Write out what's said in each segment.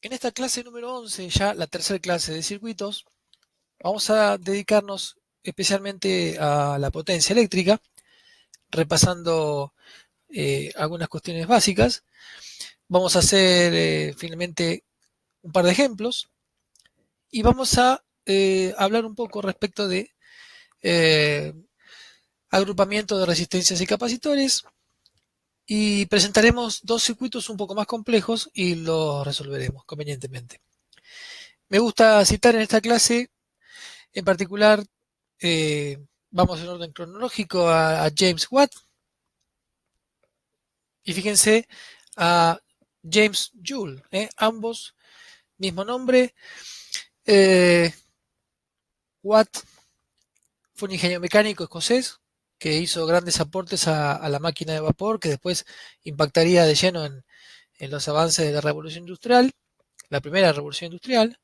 En esta clase número 11, ya la tercera clase de circuitos, vamos a dedicarnos especialmente a la potencia eléctrica, repasando algunas cuestiones básicas. Vamos a hacer finalmente un par de ejemplos y vamos a hablar un poco respecto de eh, agrupamiento de resistencias y capacitores y presentaremos dos circuitos un poco más complejos y los resolveremos convenientemente. Me gusta citar en esta clase en particular, eh, vamos en orden cronológico a James Watt y fíjense a James Joule, ambos mismo nombre. Eh, Watt fue un ingeniero mecánico escocés que hizo grandes aportes a la máquina de vapor que después impactaría de lleno en los avances de la revolución industrial, la primera revolución industrial.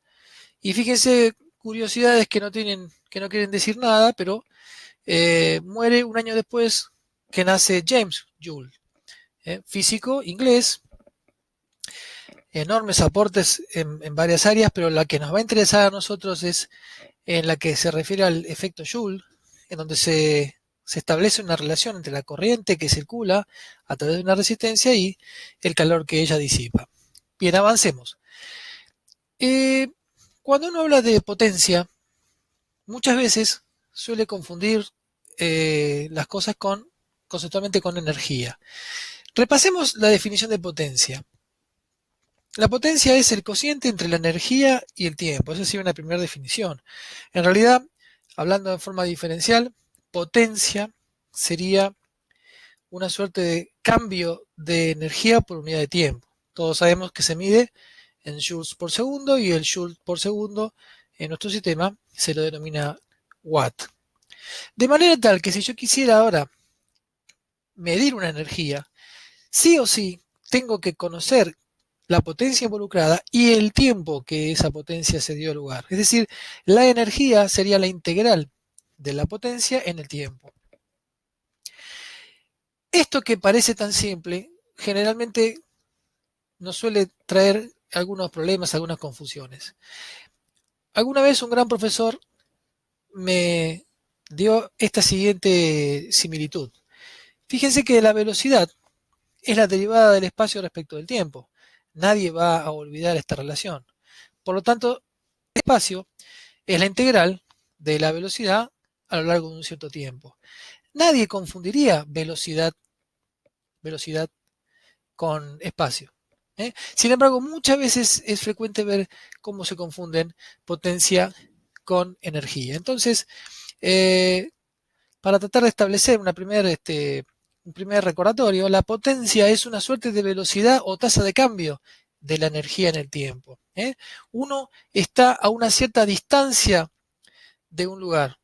Y fíjense curiosidades que no quieren decir nada, pero muere un año después que nace James Joule, físico inglés, enormes aportes en varias áreas, pero la que nos va a interesar a nosotros es en la que se refiere al efecto Joule, en donde se establece una relación entre la corriente que circula a través de una resistencia y el calor que ella disipa. Bien, avancemos. Eh, Cuando uno habla de potencia, muchas veces suele confundir las cosas conceptualmente con energía. Repasemos la definición de potencia. La potencia es el cociente entre la energía y el tiempo. Esa sería una primera definición. En realidad, hablando de forma diferencial, potencia sería una suerte de cambio de energía por unidad de tiempo. Todos sabemos que se mide en joules por segundo y el joule por segundo en nuestro sistema se lo denomina watt. De manera tal que si yo quisiera ahora medir una energía, sí o sí tengo que conocer la potencia involucrada y el tiempo que esa potencia se dio lugar. Es decir, la energía sería la integral de la potencia en el tiempo. Esto que parece tan simple, generalmente nos suele traer algunos problemas, algunas confusiones. Alguna vez un gran profesor me dio esta siguiente similitud. Fíjense que la velocidad es la derivada del espacio respecto del tiempo. Nadie va a olvidar esta relación. Por lo tanto, el espacio es la integral de la velocidad a lo largo de un cierto tiempo. Nadie confundiría velocidad con espacio. Sin embargo, muchas veces es frecuente ver cómo se confunden potencia con energía. Entonces, eh, para tratar de establecer un primer recordatorio, la potencia es una suerte de velocidad o tasa de cambio de la energía en el tiempo. Uno está a una cierta distancia de un lugar.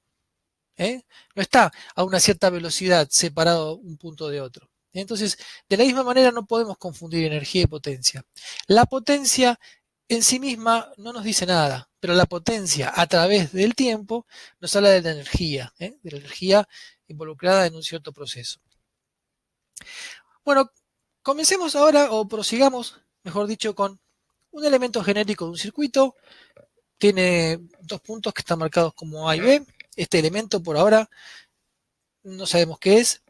No está a una cierta velocidad separado un punto de otro. Entonces, de la misma manera no podemos confundir energía y potencia. La potencia en sí misma no nos dice nada, pero la potencia a través del tiempo nos habla de la energía involucrada en un cierto proceso. Bueno, comencemos ahora o prosigamos, mejor dicho, con un elemento genérico de un circuito. Tiene dos puntos que están marcados como A y B. Este elemento por ahora no sabemos qué es,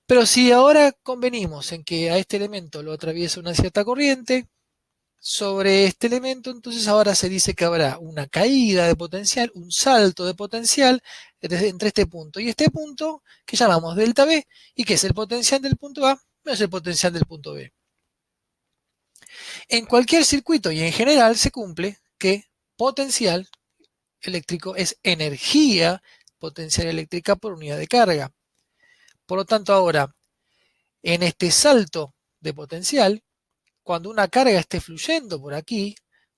pero si ahora convenimos en que a este elemento lo atraviesa una cierta corriente, sobre este elemento entonces ahora se dice que habrá una caída de potencial, un salto de potencial entre este punto y este punto que llamamos delta B y que es el potencial del punto A menos el potencial del punto B. En cualquier circuito y en general se cumple que potencial eléctrico es energía potencial eléctrica por unidad de carga. Por lo tanto, ahora, en este salto de potencial, cuando una carga esté fluyendo por aquí,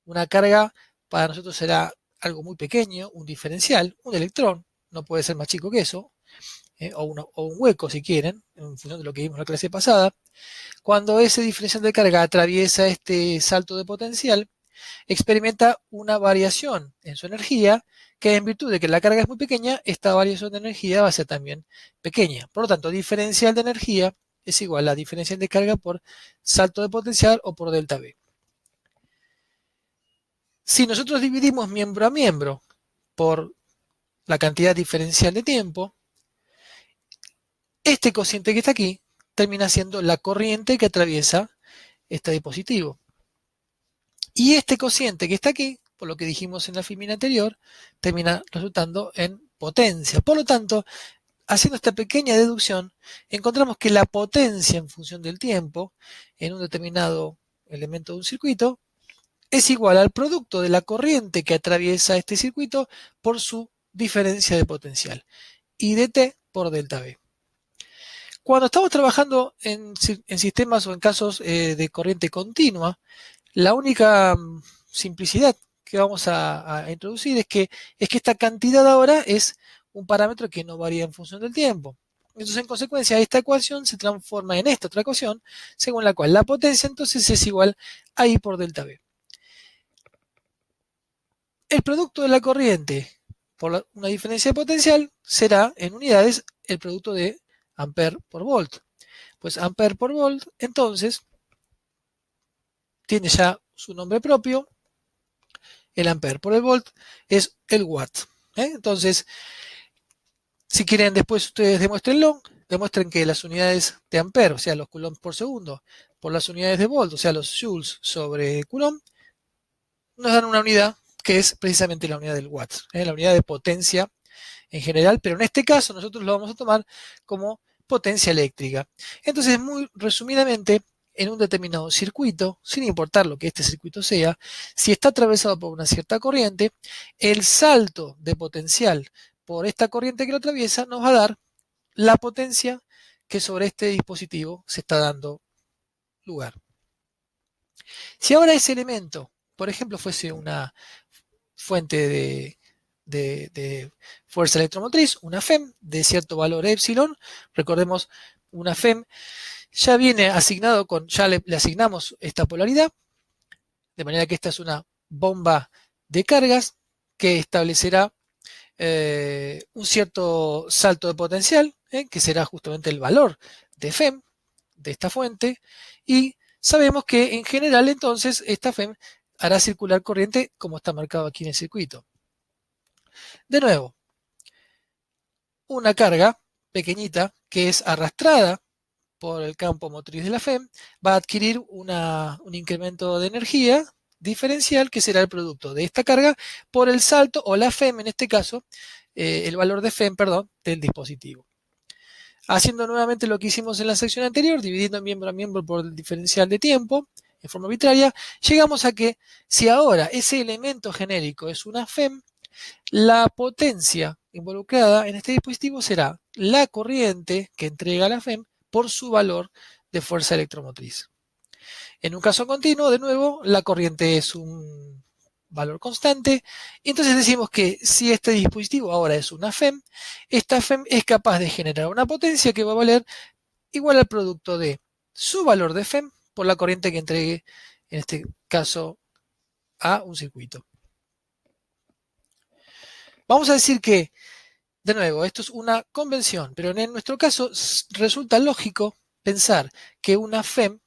una carga para nosotros será algo muy pequeño, un diferencial, un electrón, no puede ser más chico que eso, o un hueco si quieren, en función de lo que vimos en la clase pasada. Cuando ese diferencial de carga atraviesa este salto de potencial, experimenta una variación en su energía, que en virtud de que la carga es muy pequeña, esta variación de energía va a ser también pequeña. Por lo tanto, diferencial de energía es igual a diferencial de carga por salto de potencial o por delta V. Si nosotros dividimos miembro a miembro por la cantidad diferencial de tiempo, este cociente que está aquí termina siendo la corriente que atraviesa este dispositivo. Y este cociente que está aquí, por lo que dijimos en la filmina anterior, termina resultando en potencia. Por lo tanto, haciendo esta pequeña deducción, encontramos que la potencia en función del tiempo en un determinado elemento de un circuito es igual al producto de la corriente que atraviesa este circuito por su diferencia de potencial, I de T por delta V. Cuando estamos trabajando en sistemas o en casos de corriente continua, la única simplicidad que vamos a introducir es que esta cantidad ahora es un parámetro que no varía en función del tiempo. Entonces, en consecuencia, esta ecuación se transforma en esta otra ecuación, según la cual la potencia entonces es igual a I por delta V. El producto de la corriente por una diferencia de potencial será en unidades el producto de ampere por volt. Pues ampere por volt, entonces, tiene ya su nombre propio. El ampere por el volt es el watt. Entonces, si quieren después ustedes demuéstrenlo, demuestren que las unidades de ampere, o sea, los coulombs por segundo, por las unidades de volt, o sea, los joules sobre coulomb, nos dan una unidad que es precisamente la unidad del watt, la unidad de potencia en general, pero en este caso nosotros lo vamos a tomar como potencia eléctrica. Entonces, muy resumidamente, en un determinado circuito, sin importar lo que este circuito sea, si está atravesado por una cierta corriente, el salto de potencial por esta corriente que lo atraviesa nos va a dar la potencia que sobre este dispositivo se está dando lugar. Si ahora ese elemento, por ejemplo, fuese una fuente de fuerza electromotriz, una FEM de cierto valor epsilon, recordemos, una FEM ya viene asignado con, ya le asignamos esta polaridad, de manera que esta es una bomba de cargas que establecerá un cierto salto de potencial, que será justamente el valor de FEM de esta fuente, y sabemos que en general entonces esta FEM hará circular corriente como está marcado aquí en el circuito. De nuevo, una carga pequeñita que es arrastrada por el campo motriz de la FEM va a adquirir un incremento de energía diferencial que será el producto de esta carga por el salto, o la FEM en este caso, el valor de FEM, perdón, del dispositivo. Haciendo nuevamente lo que hicimos en la sección anterior, dividiendo miembro a miembro por el diferencial de tiempo, en forma arbitraria, llegamos a que si ahora ese elemento genérico es una FEM, la potencia involucrada en este dispositivo será la corriente que entrega la FEM por su valor de fuerza electromotriz. En un caso continuo, de nuevo, la corriente es un valor constante, y entonces decimos que si este dispositivo ahora es una FEM, esta FEM es capaz de generar una potencia que va a valer igual al producto de su valor de FEM por la corriente que entregue, en este caso, a un circuito. Vamos a decir que, de nuevo, esto es una convención, pero en nuestro caso resulta lógico pensar que una FEM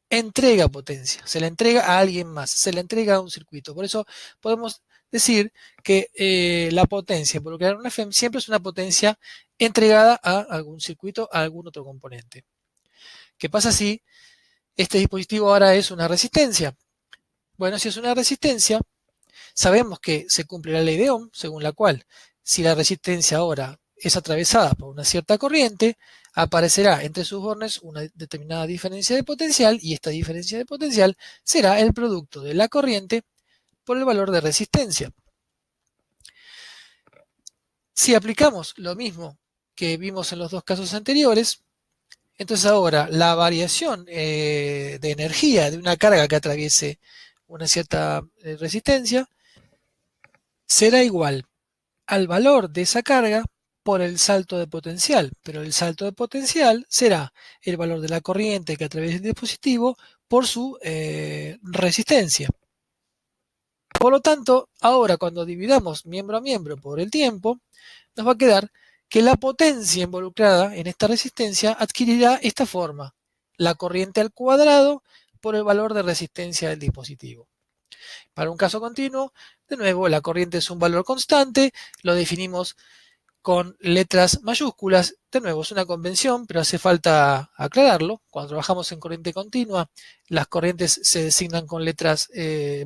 entrega potencia, se la entrega a alguien más, se la entrega a un circuito. Por eso podemos decir que la potencia involucrada en una FEM siempre es una potencia entregada a algún circuito, a algún otro componente. ¿Qué pasa si este dispositivo ahora es una resistencia? Bueno, si es una resistencia, sabemos que se cumple la ley de Ohm, según la cual si la resistencia ahora es atravesada por una cierta corriente, aparecerá entre sus bornes una determinada diferencia de potencial, y esta diferencia de potencial será el producto de la corriente por el valor de resistencia. Si aplicamos lo mismo que vimos en los dos casos anteriores, entonces ahora la variación de energía de una carga que atraviese una cierta resistencia será igual al valor de esa carga por el salto de potencial, pero el salto de potencial será el valor de la corriente que atraviesa el dispositivo por su resistencia. Por lo tanto, ahora cuando dividamos miembro a miembro por el tiempo, nos va a quedar que la potencia involucrada en esta resistencia adquirirá esta forma: la corriente al cuadrado por el valor de resistencia del dispositivo. Para un caso continuo, de nuevo, la corriente es un valor constante, lo definimos con letras mayúsculas. De nuevo, es una convención, pero hace falta aclararlo. Cuando trabajamos en corriente continua, las corrientes se designan con letras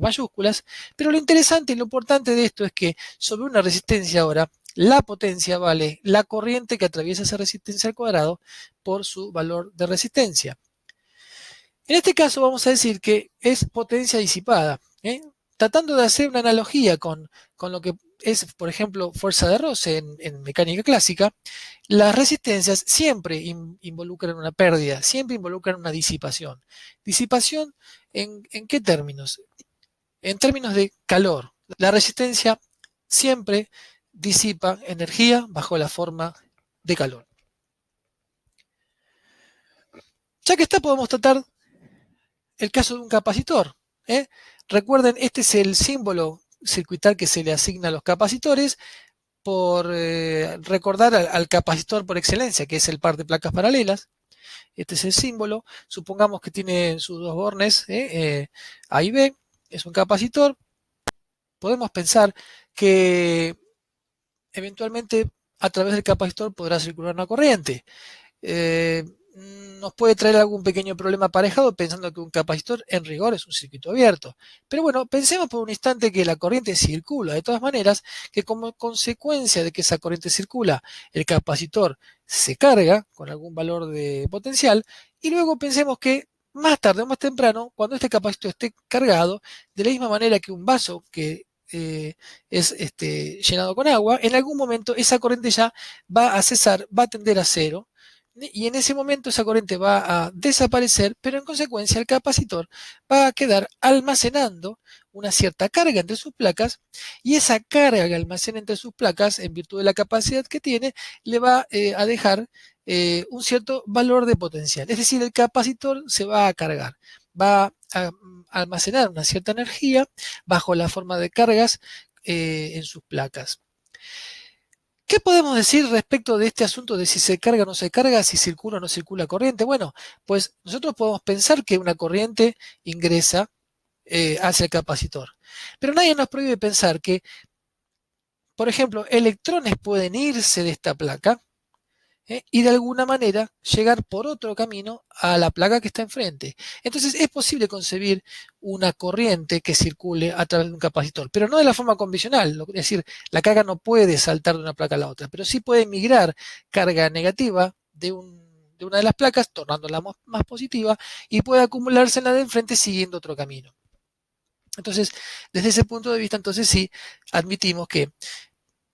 mayúsculas. Pero lo interesante y lo importante de esto es que sobre una resistencia ahora, la potencia vale la corriente que atraviesa esa resistencia al cuadrado por su valor de resistencia. En este caso vamos a decir que es potencia disipada, ¿eh? Tratando de hacer una analogía con lo que es, por ejemplo, fuerza de roce en mecánica clásica, las resistencias siempre involucran una pérdida, siempre involucran una disipación. ¿Disipación en qué términos? En términos de calor. La resistencia siempre disipa energía bajo la forma de calor. Ya que está, podemos tratar el caso de un capacitor, ¿eh? Recuerden, este es el símbolo circuital que se le asigna a los capacitores por recordar al capacitor por excelencia, que es el par de placas paralelas. Este es el símbolo. Supongamos que tiene sus dos bornes, A y B. Es un capacitor. Podemos pensar que eventualmente a través del capacitor podrá circular una corriente. Eh, Nos puede traer algún pequeño problema aparejado pensando que un capacitor en rigor es un circuito abierto. Pero bueno, pensemos por un instante que la corriente circula. De todas maneras, que como consecuencia de que esa corriente circula, el capacitor se carga con algún valor de potencial y luego pensemos que más tarde o más temprano, cuando este capacitor esté cargado, de la misma manera que un vaso que es llenado con agua, en algún momento esa corriente ya va a cesar, va a tender a cero, y en ese momento esa corriente va a desaparecer, pero en consecuencia el capacitor va a quedar almacenando una cierta carga entre sus placas, y esa carga que almacena entre sus placas, en virtud de la capacidad que tiene, le va a dejar un cierto valor de potencial. Es decir, el capacitor se va a cargar, va a almacenar una cierta energía bajo la forma de cargas en sus placas. ¿Qué podemos decir respecto de este asunto de si se carga o no se carga, si circula o no circula corriente? Bueno, pues nosotros podemos pensar que una corriente ingresa hacia el capacitor, pero nadie nos prohíbe pensar que, por ejemplo, electrones pueden irse de esta placa y de alguna manera llegar por otro camino a la placa que está enfrente. Entonces es posible concebir una corriente que circule a través de un capacitor, pero no de la forma convencional, es decir, la carga no puede saltar de una placa a la otra, pero sí puede migrar carga negativa de una de las placas, tornándola más positiva, y puede acumularse en la de enfrente siguiendo otro camino. Entonces, desde ese punto de vista, entonces sí admitimos que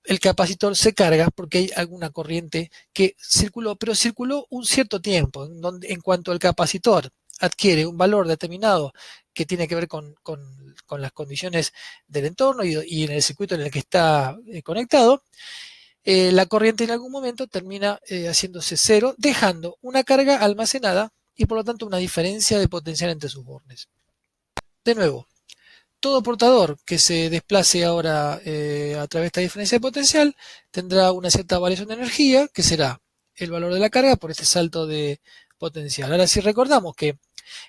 el capacitor se carga porque hay alguna corriente que circuló, pero circuló un cierto tiempo, en cuanto el capacitor adquiere un valor determinado que tiene que ver con las condiciones del entorno y en el circuito en el que está conectado, la corriente en algún momento termina haciéndose cero, dejando una carga almacenada y por lo tanto una diferencia de potencial entre sus bornes. De nuevo, todo portador que se desplace ahora a través de esta diferencia de potencial tendrá una cierta variación de energía, que será el valor de la carga por este salto de potencial. Ahora, si recordamos que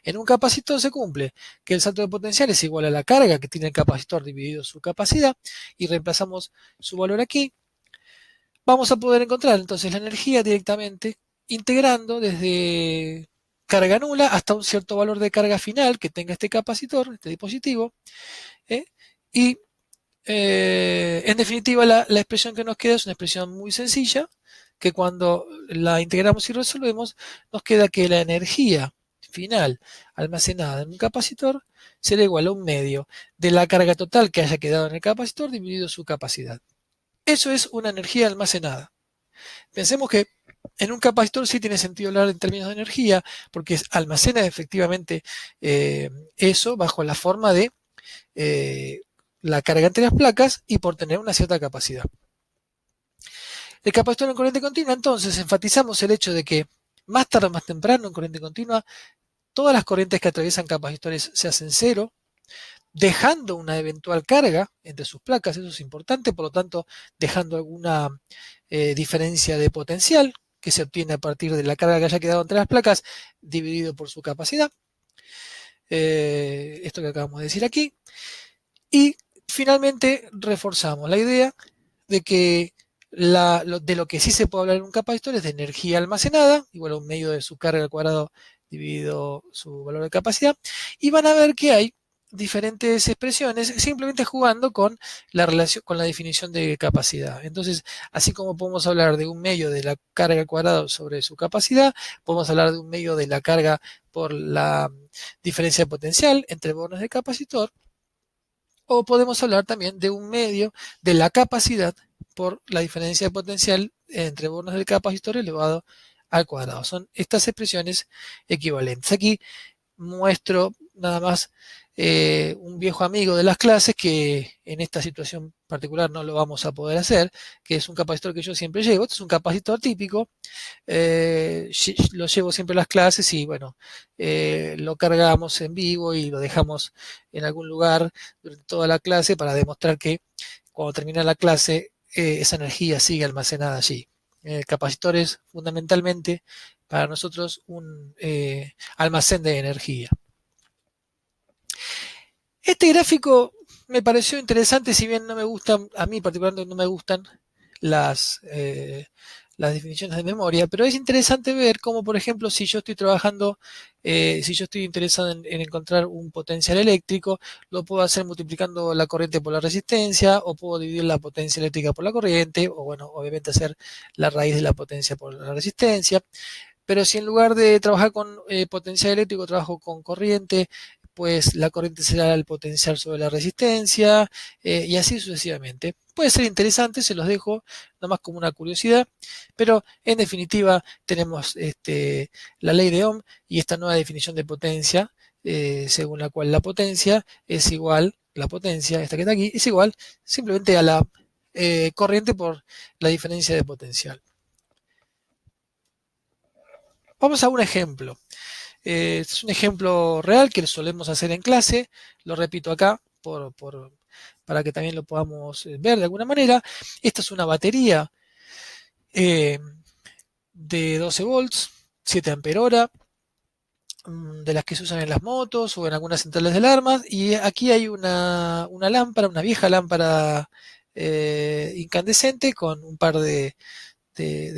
en un capacitor se cumple que el salto de potencial es igual a la carga que tiene el capacitor dividido su capacidad, y reemplazamos su valor aquí, vamos a poder encontrar entonces la energía directamente integrando desde carga nula hasta un cierto valor de carga final que tenga este capacitor, este dispositivo, y en definitiva la expresión que nos queda es una expresión muy sencilla, que cuando la integramos y resolvemos, nos queda que la energía final almacenada en un capacitor será igual a un medio de la carga total que haya quedado en el capacitor dividido su capacidad. Eso es una energía almacenada. Pensemos que en un capacitor sí tiene sentido hablar en términos de energía, porque almacena efectivamente eso bajo la forma de la carga entre las placas y por tener una cierta capacidad. El capacitor en corriente continua, entonces, enfatizamos el hecho de que más tarde o más temprano en corriente continua, todas las corrientes que atraviesan capacitores se hacen cero, dejando una eventual carga entre sus placas, eso es importante, por lo tanto, dejando alguna diferencia de potencial que se obtiene a partir de la carga que haya quedado entre las placas dividido por su capacidad. esto que acabamos de decir aquí. Y finalmente reforzamos la idea de que de lo que sí se puede hablar en un capacitor es de energía almacenada, igual a un medio de su carga al cuadrado dividido su valor de capacidad, y van a ver que hay diferentes expresiones simplemente jugando con la relación, con la definición de capacidad. Entonces, así como podemos hablar de un medio de la carga al cuadrado sobre su capacidad, podemos hablar de un medio de la carga por la diferencia de potencial entre bornes de capacitor, o podemos hablar también de un medio de la capacidad por la diferencia de potencial entre bornes del capacitor elevado al cuadrado. Son estas expresiones equivalentes. Aquí muestro nada más un viejo amigo de las clases que en esta situación particular no lo vamos a poder hacer, que es un capacitor que yo siempre llevo. Este es un capacitor típico, lo llevo siempre a las clases y bueno, lo cargamos en vivo y lo dejamos en algún lugar durante toda la clase para demostrar que cuando termina la clase esa energía sigue almacenada allí. El capacitor es fundamentalmente para nosotros un almacén de energía. Este gráfico me pareció interesante, si bien no me gustan, a mí particularmente no me gustan las, las definiciones de memoria, pero es interesante ver cómo, por ejemplo, si yo estoy trabajando, si yo estoy interesado en encontrar un potencial eléctrico, lo puedo hacer multiplicando la corriente por la resistencia, o puedo dividir la potencia eléctrica por la corriente, o bueno, obviamente hacer la raíz de la potencia por la resistencia. Pero si en lugar de trabajar con potencial eléctrico trabajo con corriente, pues la corriente será el potencial sobre la resistencia y así sucesivamente. Puede ser interesante, se los dejo nomás como una curiosidad, pero en definitiva tenemos la ley de Ohm y esta nueva definición de potencia, según la cual la potencia es igual, la potencia, esta que está aquí, es igual simplemente a la corriente por la diferencia de potencial. Vamos a un ejemplo. Es un ejemplo real que solemos hacer en clase, lo repito acá para que también lo podamos ver de alguna manera. Esta es una batería eh, de 12 volts, 7 ampere hora, de las que se usan en las motos o en algunas centrales de alarmas, y aquí hay una lámpara, una vieja lámpara incandescente con un par de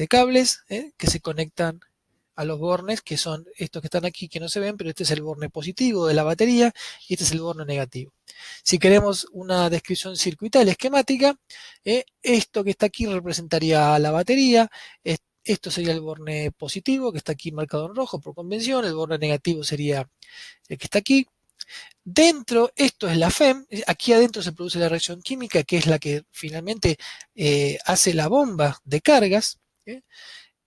cables que se conectan a los bornes, que son estos que están aquí, que no se ven, pero este es el borne positivo de la batería y este es el borne negativo. Si queremos una descripción circuital esquemática, esto que está aquí representaría a la batería, esto sería el borne positivo, que está aquí marcado en rojo por convención, el borne negativo sería el que está aquí. Dentro, esto es la FEM, aquí adentro se produce la reacción química, que es la que finalmente hace la bomba de cargas.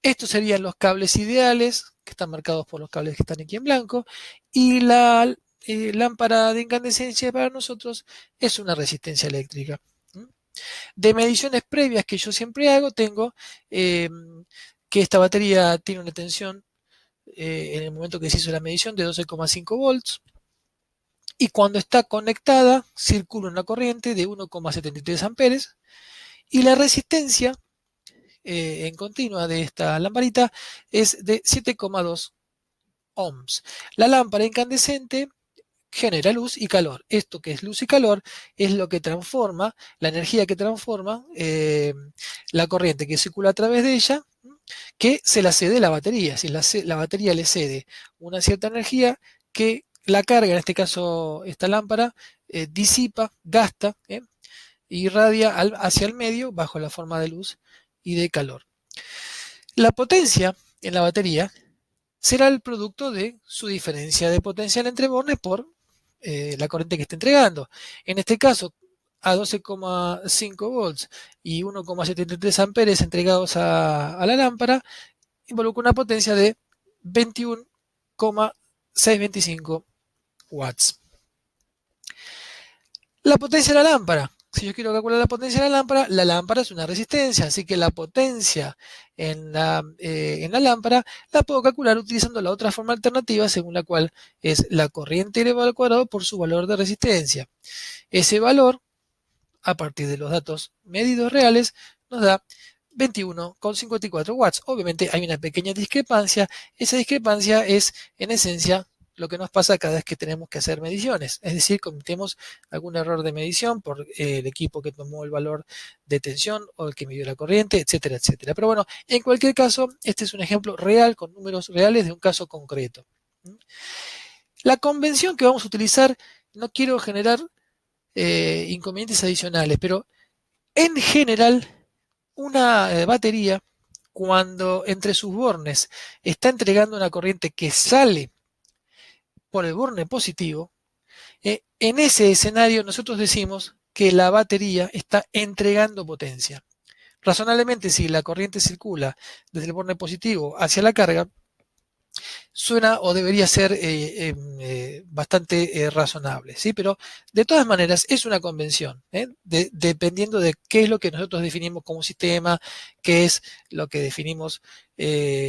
Estos serían los cables ideales, que están marcados por los cables que están aquí en blanco, y la lámpara de incandescencia para nosotros es una resistencia eléctrica. De mediciones previas que yo siempre hago, tengo que esta batería tiene una tensión en el momento que se hizo la medición de 12,5 volts, y cuando está conectada circula una corriente de 1,73 amperes, y la resistencia en continua de esta lamparita es de 7,2 ohms. La lámpara incandescente genera luz y calor. Esto que es luz y calor es lo que transforma, la energía que transforma la corriente que circula a través de ella, que se la cede la batería. Si la batería le cede una cierta energía que la carga, en este caso esta lámpara, disipa, gasta, irradia hacia el medio bajo la forma de luz y de calor. La potencia en la batería será el producto de su diferencia de potencial entre bornes por la corriente que esté entregando. En este caso, a 12,5 volts y 1,73 amperes entregados a la lámpara, involucra una potencia de 21,625 watts. La potencia de la lámpara. Si yo quiero calcular la potencia de la lámpara es una resistencia, así que la potencia en la lámpara la puedo calcular utilizando la otra forma alternativa, según la cual es la corriente elevado al cuadrado por su valor de resistencia. Ese valor, a partir de los datos medidos reales, nos da 21,54 watts. Obviamente hay una pequeña discrepancia. Esa discrepancia es, en esencia, lo que nos pasa cada vez que tenemos que hacer mediciones. Es decir, cometemos algún error de medición por el equipo que tomó el valor de tensión o el que midió la corriente, etcétera, etcétera. Pero bueno, en cualquier caso, este es un ejemplo real con números reales de un caso concreto. La convención que vamos a utilizar, no quiero generar inconvenientes adicionales, pero en general, una batería, cuando entre sus bornes está entregando una corriente que sale por el borne positivo, en ese escenario nosotros decimos que la batería está entregando potencia. Razonablemente, si la corriente circula desde el borne positivo hacia la carga, suena o debería ser bastante razonable, ¿sí? Pero de todas maneras es una convención, dependiendo de qué es lo que nosotros definimos como sistema, qué es lo que definimos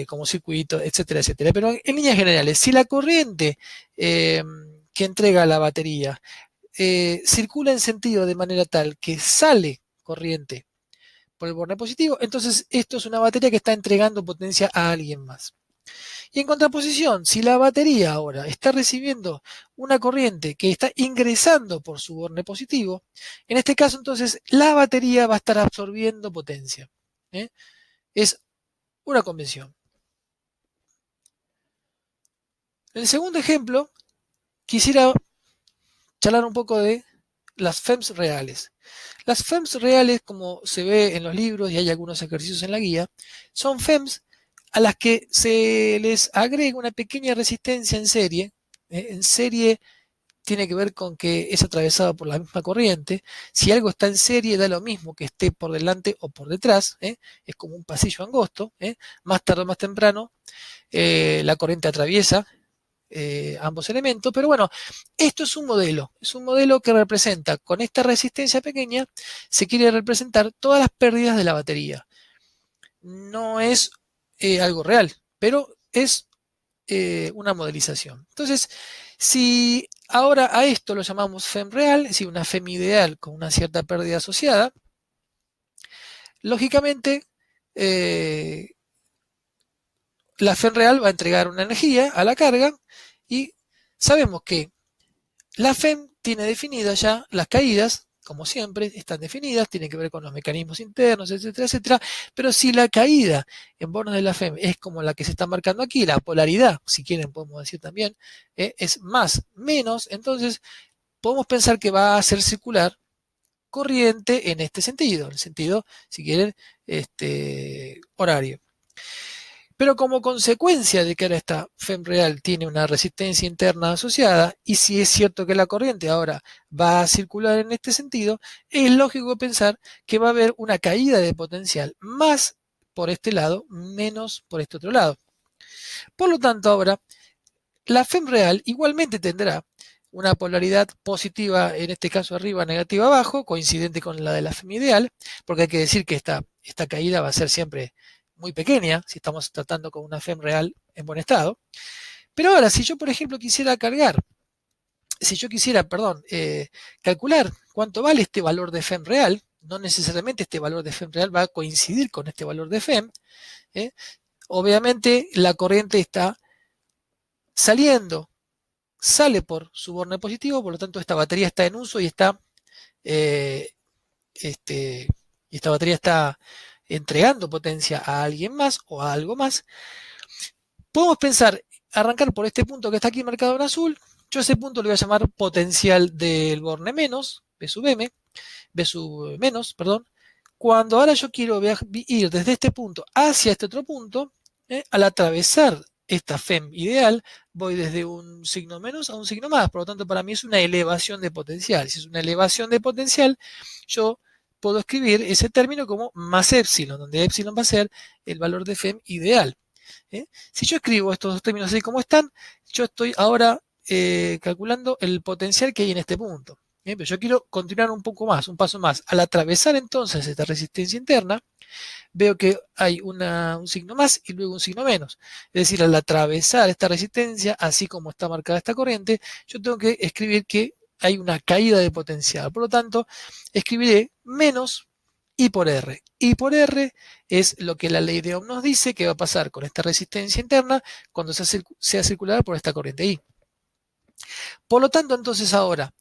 como circuito, etcétera, etcétera. Pero en líneas generales, si la corriente que entrega la batería circula en sentido de manera tal que sale corriente por el borne positivo, entonces esto es una batería que está entregando potencia a alguien más. Y en contraposición, si la batería ahora está recibiendo una corriente que está ingresando por su borne positivo, en este caso entonces la batería va a estar absorbiendo potencia. Es una convención. En el segundo ejemplo, quisiera charlar un poco de las FEMS reales. Las FEMS reales, como se ve en los libros y hay algunos ejercicios en la guía, son FEMS a las que se les agrega una pequeña resistencia en serie. En serie tiene que ver con que es atravesado por la misma corriente. Si algo está en serie, da lo mismo que esté por delante o por detrás. Es como un pasillo angosto. Más tarde o más temprano, la corriente atraviesa ambos elementos, pero bueno, esto es un modelo que representa, con esta resistencia pequeña, se quiere representar todas las pérdidas de la batería. No es algo real, pero es una modelización. Entonces, si ahora a esto lo llamamos FEM real, es decir, una FEM ideal con una cierta pérdida asociada, lógicamente, la FEM real va a entregar una energía a la carga y sabemos que la FEM tiene definidas ya las caídas, como siempre, están definidas, tienen que ver con los mecanismos internos, etcétera, etcétera, pero si la caída en bornes de la FEM es como la que se está marcando aquí, la polaridad, si quieren podemos decir también, es más, menos, entonces podemos pensar que va a hacer circular corriente en este sentido, en el sentido, si quieren, horario. Pero como consecuencia de que ahora esta FEM real tiene una resistencia interna asociada, y si es cierto que la corriente ahora va a circular en este sentido, es lógico pensar que va a haber una caída de potencial más por este lado, menos por este otro lado. Por lo tanto, ahora, la FEM real igualmente tendrá una polaridad positiva, en este caso arriba, negativa abajo, coincidente con la de la FEM ideal, porque hay que decir que esta caída va a ser siempre muy pequeña, si estamos tratando con una FEM real en buen estado. Pero ahora, si yo, por ejemplo, quisiera calcular cuánto vale este valor de FEM real, no necesariamente este valor de FEM real va a coincidir con este valor de FEM, obviamente la corriente está saliendo, sale por su borne positivo, por lo tanto esta batería está en uso y esta batería está entregando potencia a alguien más o a algo más. Podemos pensar, arrancar por este punto que está aquí marcado en azul. Yo a ese punto le voy a llamar potencial del borne menos, B sub M, B sub menos, perdón. Cuando ahora yo quiero ir desde este punto hacia este otro punto, al atravesar esta FEM ideal, voy desde un signo menos a un signo más. Por lo tanto, para mí es una elevación de potencial. Si es una elevación de potencial, yo puedo escribir ese término como más epsilon, donde epsilon va a ser el valor de FEM ideal. Si yo escribo estos dos términos así como están, yo estoy ahora calculando el potencial que hay en este punto. Pero yo quiero continuar un poco más, un paso más. Al atravesar entonces esta resistencia interna, veo que hay un signo más y luego un signo menos. Es decir, al atravesar esta resistencia, así como está marcada esta corriente, yo tengo que escribir que hay una caída de potencial. Por lo tanto, escribiré menos I por R. I por R es lo que la ley de Ohm nos dice que va a pasar con esta resistencia interna cuando sea circulada por esta corriente I. Por lo tanto, entonces ahora,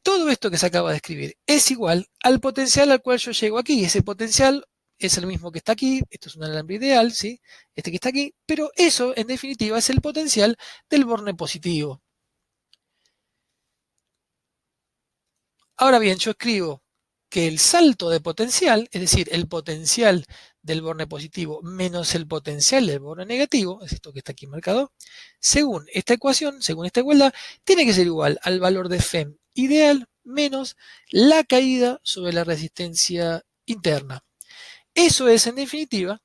todo esto que se acaba de escribir es igual al potencial al cual yo llego aquí. Ese potencial es el mismo que está aquí. Esto es un alambre ideal, ¿sí? Este que está aquí. Pero eso, en definitiva, es el potencial del borne positivo. Ahora bien, yo escribo que el salto de potencial, es decir, el potencial del borne positivo menos el potencial del borne negativo, es esto que está aquí marcado, según esta ecuación, según esta igualdad, tiene que ser igual al valor de FEM ideal menos la caída sobre la resistencia interna. Eso es, en definitiva,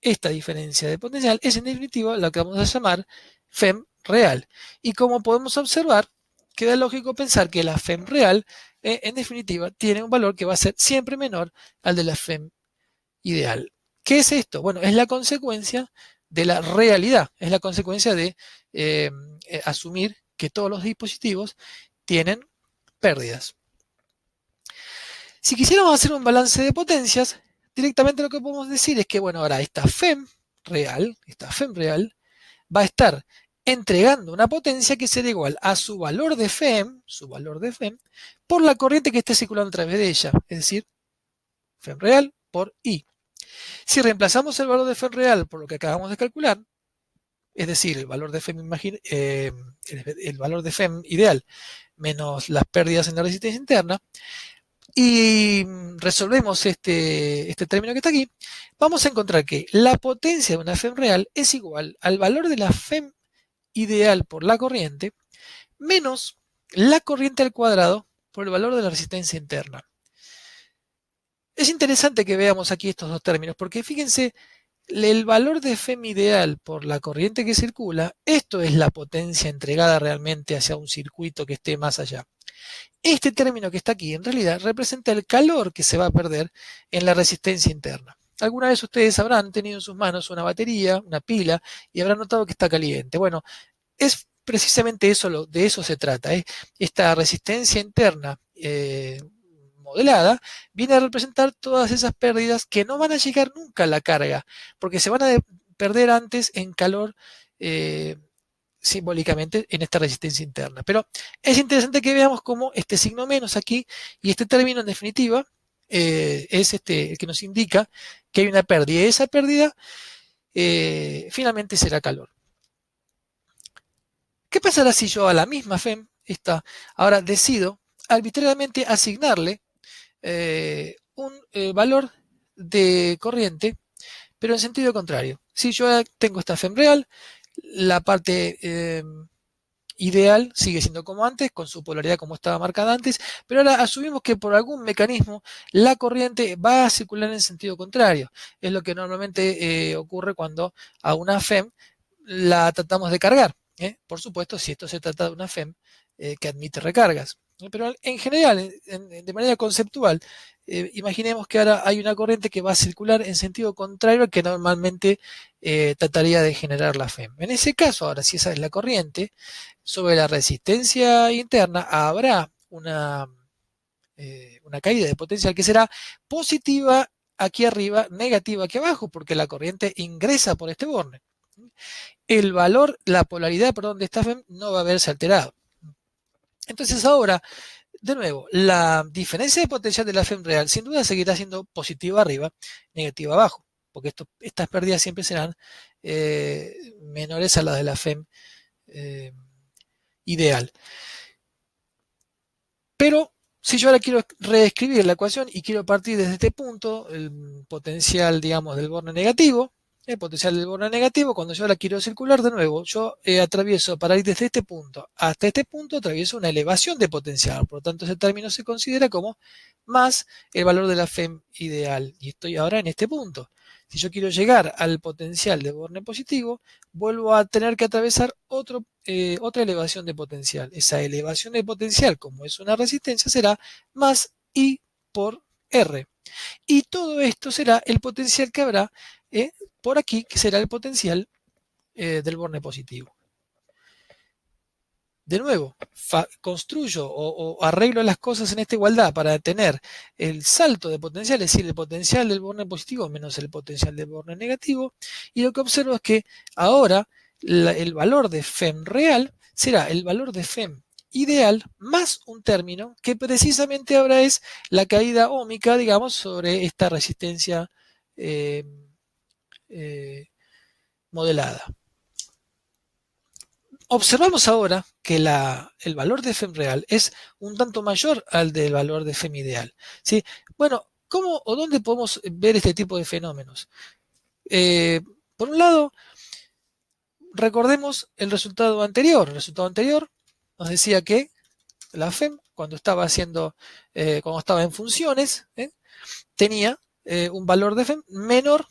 esta diferencia de potencial es, en definitiva, lo que vamos a llamar FEM real. Y como podemos observar, queda lógico pensar que la FEM real, en definitiva, tiene un valor que va a ser siempre menor al de la FEM ideal. ¿Qué es esto? Bueno, es la consecuencia de la realidad, es la consecuencia de asumir que todos los dispositivos tienen pérdidas. Si quisiéramos hacer un balance de potencias, directamente lo que podemos decir es que, bueno, ahora esta FEM real, va a estar entregando una potencia que será igual a su valor de FEM, por la corriente que esté circulando a través de ella, es decir, FEM real por I. Si reemplazamos el valor de FEM real por lo que acabamos de calcular, es decir, el valor de FEM, el valor de FEM ideal menos las pérdidas en la resistencia interna, y resolvemos este término que está aquí, vamos a encontrar que la potencia de una FEM real es igual al valor de la FEM ideal por la corriente menos la corriente al cuadrado por el valor de la resistencia interna. Es interesante que veamos aquí estos dos términos, porque fíjense, el valor de FEM ideal por la corriente que circula, esto es la potencia entregada realmente hacia un circuito que esté más allá. Este término que está aquí en realidad representa el calor que se va a perder en la resistencia interna. Alguna vez ustedes habrán tenido en sus manos una batería, una pila, y habrán notado que está caliente. Bueno, es precisamente eso, de eso se trata. Esta resistencia interna modelada viene a representar todas esas pérdidas que no van a llegar nunca a la carga, porque se van a perder antes en calor simbólicamente en esta resistencia interna. Pero es interesante que veamos cómo este signo menos aquí y este término en definitiva es el que nos indica que hay una pérdida, y esa pérdida finalmente será calor. ¿Qué pasará si yo a la misma FEM, ahora decido arbitrariamente asignarle un valor de corriente, pero en sentido contrario? Si yo tengo esta FEM real, la parte ideal sigue siendo como antes, con su polaridad como estaba marcada antes, pero ahora asumimos que por algún mecanismo la corriente va a circular en sentido contrario. Es lo que normalmente ocurre cuando a una FEM la tratamos de cargar. Por supuesto, si esto se trata de una FEM que admite recargas. Pero en general, de manera conceptual, imaginemos que ahora hay una corriente que va a circular en sentido contrario al que normalmente trataría de generar la FEM. En ese caso, ahora si esa es la corriente, sobre la resistencia interna habrá una caída de potencial que será positiva aquí arriba, negativa aquí abajo, porque la corriente ingresa por este borne. El valor, la polaridad, perdón, de esta FEM no va a verse alterado. Entonces ahora, de nuevo, la diferencia de potencial de la FEM real sin duda seguirá siendo positiva arriba, negativa abajo, porque estas pérdidas siempre serán menores a las de la FEM ideal. Pero si yo ahora quiero reescribir la ecuación y quiero partir desde este punto, el potencial, digamos, del borne negativo, el potencial del borne negativo, cuando yo la quiero circular de nuevo, yo atravieso, para ir desde este punto hasta este punto, atravieso una elevación de potencial. Por lo tanto, ese término se considera como más el valor de la FEM ideal. Y estoy ahora en este punto. Si yo quiero llegar al potencial de borne positivo, vuelvo a tener que atravesar otra elevación de potencial. Esa elevación de potencial, como es una resistencia, será más I por R. Y todo esto será el potencial que habrá por aquí, que será el potencial del borne positivo. De nuevo, construyo o arreglo las cosas en esta igualdad para tener el salto de potencial, es decir, el potencial del borne positivo menos el potencial del borne negativo, y lo que observo es que ahora el valor de FEM real será el valor de FEM ideal más un término que precisamente ahora es la caída óhmica, digamos, sobre esta resistencia eh, eh, modelada. Observamos ahora que el valor de FEM real es un tanto mayor al del valor de FEM ideal, ¿sí? Bueno, ¿cómo o dónde podemos ver este tipo de fenómenos? Por un lado, recordemos el resultado anterior. El resultado anterior nos decía que la FEM, cuando estaba cuando estaba en funciones, tenía un valor de FEM menor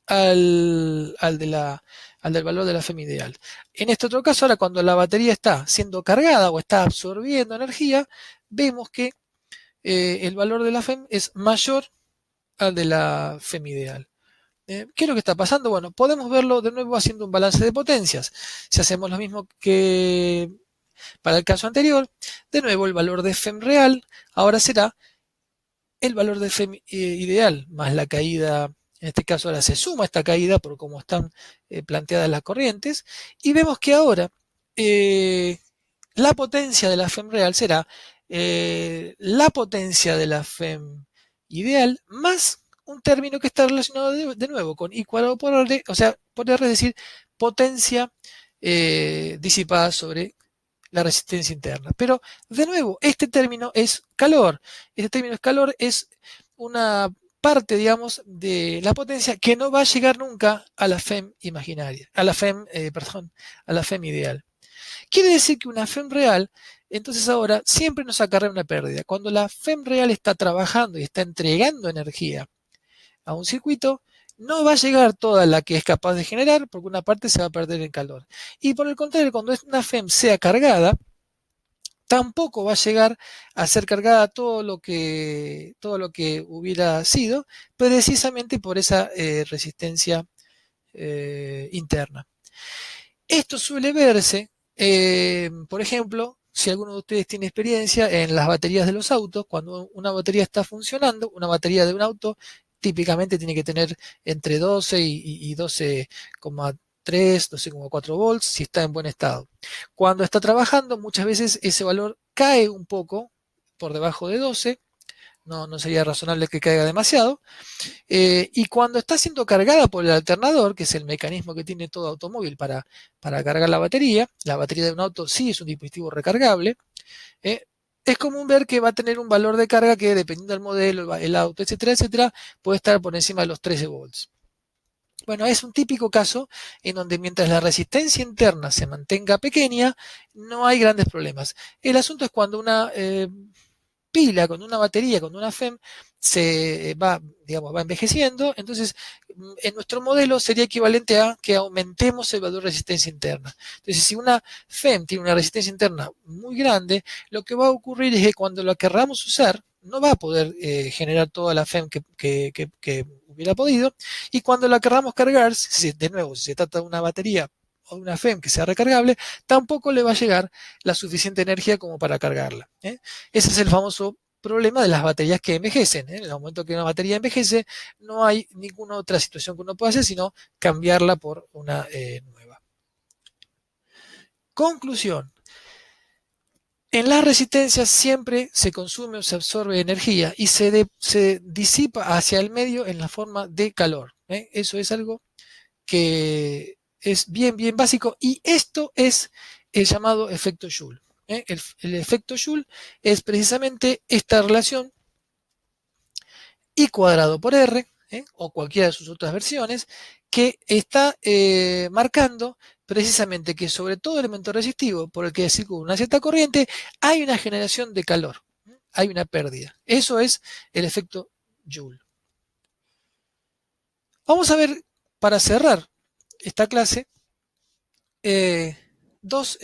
al del valor de la FEM ideal. En este otro caso, ahora cuando la batería está siendo cargada o está absorbiendo energía, vemos que el valor de la FEM es mayor al de la FEM ideal. ¿Qué es lo que está pasando? Bueno, podemos verlo de nuevo haciendo un balance de potencias. Si hacemos lo mismo que para el caso anterior, de nuevo el valor de FEM real ahora será el valor de FEM ideal más la caída, en este caso ahora se suma esta caída por cómo están planteadas las corrientes, y vemos que ahora la potencia de la FEM real será la potencia de la FEM ideal más un término que está relacionado de nuevo con I cuadrado por R, o sea, por R es decir, potencia disipada sobre la resistencia interna. Pero, de nuevo, este término es calor. Este término es calor, es una parte, digamos, de la potencia que no va a llegar nunca a la FEM imaginaria, a la FEM, perdón, a la FEM ideal. Quiere decir que una FEM real, entonces ahora siempre nos acarrea una pérdida. Cuando la FEM real está trabajando y está entregando energía a un circuito, no va a llegar toda la que es capaz de generar, porque una parte se va a perder en calor. Y por el contrario, cuando una FEM sea cargada, tampoco va a llegar a ser cargada todo lo que hubiera sido, precisamente por esa resistencia interna. Esto suele verse, por ejemplo, si alguno de ustedes tiene experiencia en las baterías de los autos, cuando una batería está funcionando, una batería de un auto típicamente tiene que tener entre 12 y 12,3, 12,4 volts si está en buen estado. Cuando está trabajando, muchas veces ese valor cae un poco por debajo de 12, no sería razonable que caiga demasiado, y cuando está siendo cargada por el alternador, que es el mecanismo que tiene todo automóvil para cargar la batería de un auto sí es un dispositivo recargable, es común ver que va a tener un valor de carga que dependiendo del modelo, el auto, etcétera, etcétera, puede estar por encima de los 13 volts. Bueno, es un típico caso en donde mientras la resistencia interna se mantenga pequeña, no hay grandes problemas. El asunto es cuando una pila, con una batería, con una FEM, se va, digamos, va envejeciendo, entonces en nuestro modelo sería equivalente a que aumentemos el valor de resistencia interna. Entonces, si una FEM tiene una resistencia interna muy grande, lo que va a ocurrir es que cuando la querramos usar, no va a poder generar toda la FEM que hubiera podido, y cuando la querramos cargar, de nuevo, si se trata de una batería o una FEM que sea recargable, tampoco le va a llegar la suficiente energía como para cargarla. Ese es el famoso problema de las baterías que envejecen. En el momento que una batería envejece, no hay ninguna otra situación que uno pueda hacer sino cambiarla por una nueva. Conclusión. En las resistencias siempre se consume o se absorbe energía y se disipa hacia el medio en la forma de calor. Eso es algo que es bien básico y esto es el llamado efecto Joule. El efecto Joule es precisamente esta relación I cuadrado por R, o cualquiera de sus otras versiones, que está marcando precisamente que sobre todo elemento resistivo por el que circula una cierta corriente hay una generación de calor, hay una pérdida. Eso es el efecto Joule. Vamos a ver, para cerrar esta clase, dos